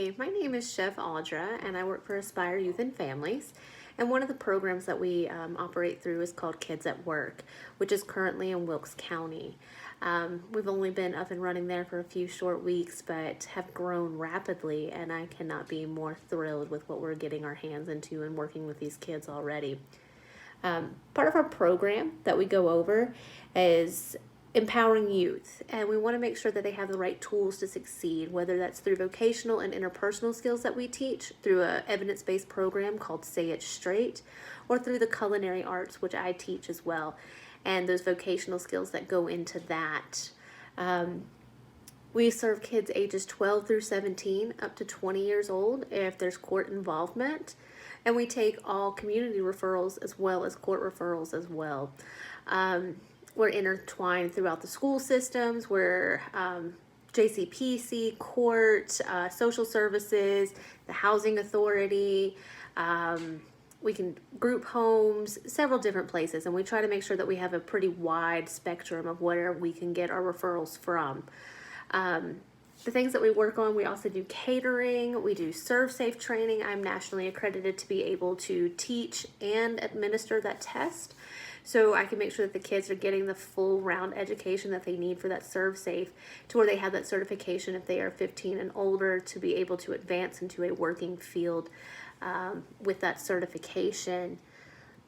Hi, my name is Chef Audra, and I work for Aspire Youth and Families. And one of the programs that we operate through is called Kids at Work, which is currently in Wilkes County. We've only been up and running there for a few short weeks, but have grown rapidly, and I cannot be more thrilled with what we're getting our hands into and working with these kids already. Part of our program that we go over is empowering youth, and we want to make sure that they have the right tools to succeed, whether that's through vocational and interpersonal skills that we teach through a evidence-based program called Say It Straight, or through the culinary arts, which I teach as well, and those vocational skills that go into that. We serve kids ages 12 through 17 up to 20 years old if there's court involvement, and we take all community referrals as well as court referrals as well. We're intertwined throughout the school systems. We're JCPC, court, social services, the housing authority. We can group homes, several different places, and we try to make sure that we have a pretty wide spectrum of where we can get our referrals from. The things that we work on, we also do catering, we do ServSafe training. I'm nationally accredited to be able to teach and administer that test. So I can make sure that the kids are getting the full round education that they need for that ServSafe, to where they have that certification if they are 15 and older to be able to advance into a working field with that certification.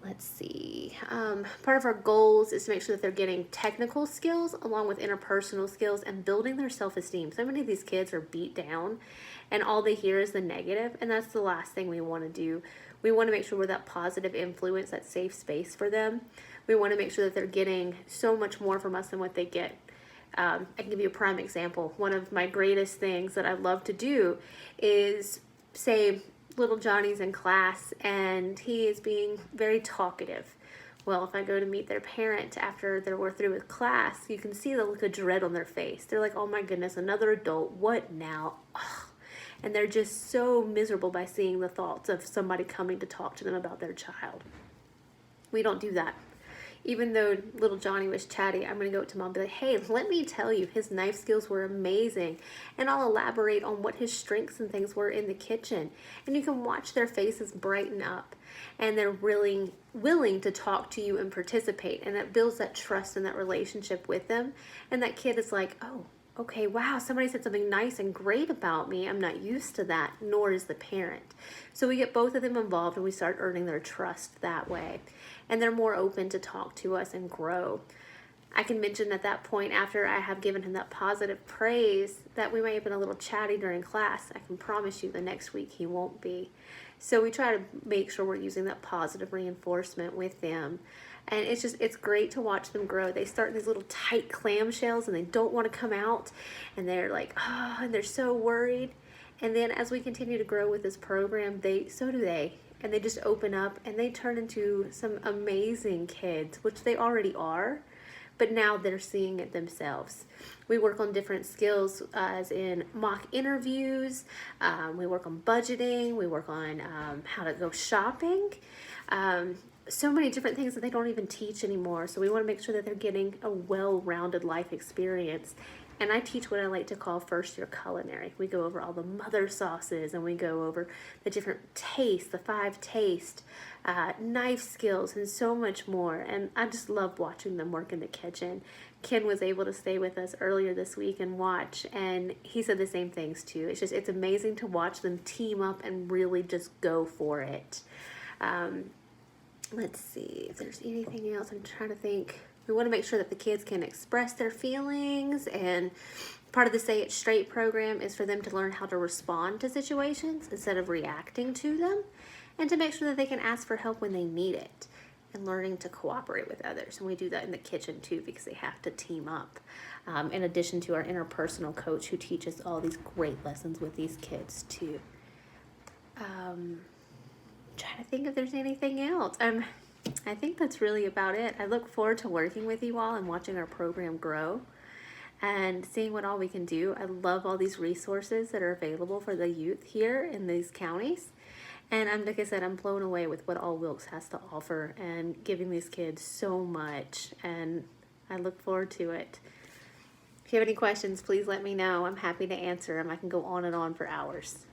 Let's see. Part of our goals is to make sure that they're getting technical skills along with interpersonal skills and building their self-esteem. So many of these kids are beat down and all they hear is the negative, and that's the last thing we want to do. We want to make sure we're that positive influence, that safe space for them. We want to make sure that they're getting so much more from us than what they get. I can give you a prime example. One of my greatest things that I love to do is, say, little Johnny's in class and he is being very talkative. Well, if I go to meet their parent after we're through with class, you can see the look of dread on their face. They're like, oh my goodness, another adult, what now? Ugh. And they're just so miserable by seeing the thoughts of somebody coming to talk to them about their child. We don't do that. Even though little Johnny was chatty, I'm going to go to mom and be like, hey, let me tell you, his knife skills were amazing. And I'll elaborate on what his strengths and things were in the kitchen. And you can watch their faces brighten up. And they're really willing to talk to you and participate. And that builds that trust and that relationship with them. And that kid is like, oh, okay, wow, somebody said something nice and great about me. I'm not used to that, nor is the parent. So we get both of them involved and we start earning their trust that way. And they're more open to talk to us and grow. I can mention at that point, after I have given him that positive praise, that we may have been a little chatty during class. I can promise you the next week he won't be. So we try to make sure we're using that positive reinforcement with them. And it's great to watch them grow. They start in these little tight clamshells and they don't want to come out. And they're like, oh, and they're so worried. And then as we continue to grow with this program, so do they. And they just open up and they turn into some amazing kids, which they already are, but now they're seeing it themselves. We work on different skills as in mock interviews, we work on budgeting, we work on how to go shopping, so many different things that they don't even teach anymore. So we want to make sure that they're getting a well-rounded life experience. And I teach what I like to call first year culinary. We go over all the mother sauces and we go over the different tastes, the 5 tastes, knife skills, and so much more. And I just love watching them work in the kitchen. Ken was able to stay with us earlier this week and watch, and he said the same things too. It's amazing to watch them team up and really just go for it. Let's see if there's anything else. I'm trying to think. We want to make sure that the kids can express their feelings, and part of the Say It Straight program is for them to learn how to respond to situations instead of reacting to them, and to make sure that they can ask for help when they need it, and learning to cooperate with others. And we do that in the kitchen too, because they have to team up, in addition to our interpersonal coach who teaches all these great lessons with these kids too. Trying to think if there's anything else. I think that's really about it. I look forward to working with you all and watching our program grow and seeing what all we can do. I love all these resources that are available for the youth here in these counties. And like I said, I'm blown away with what all Wilkes has to offer and giving these kids so much. And I look forward to it. If you have any questions, please let me know. I'm happy to answer them. I can go on and on for hours.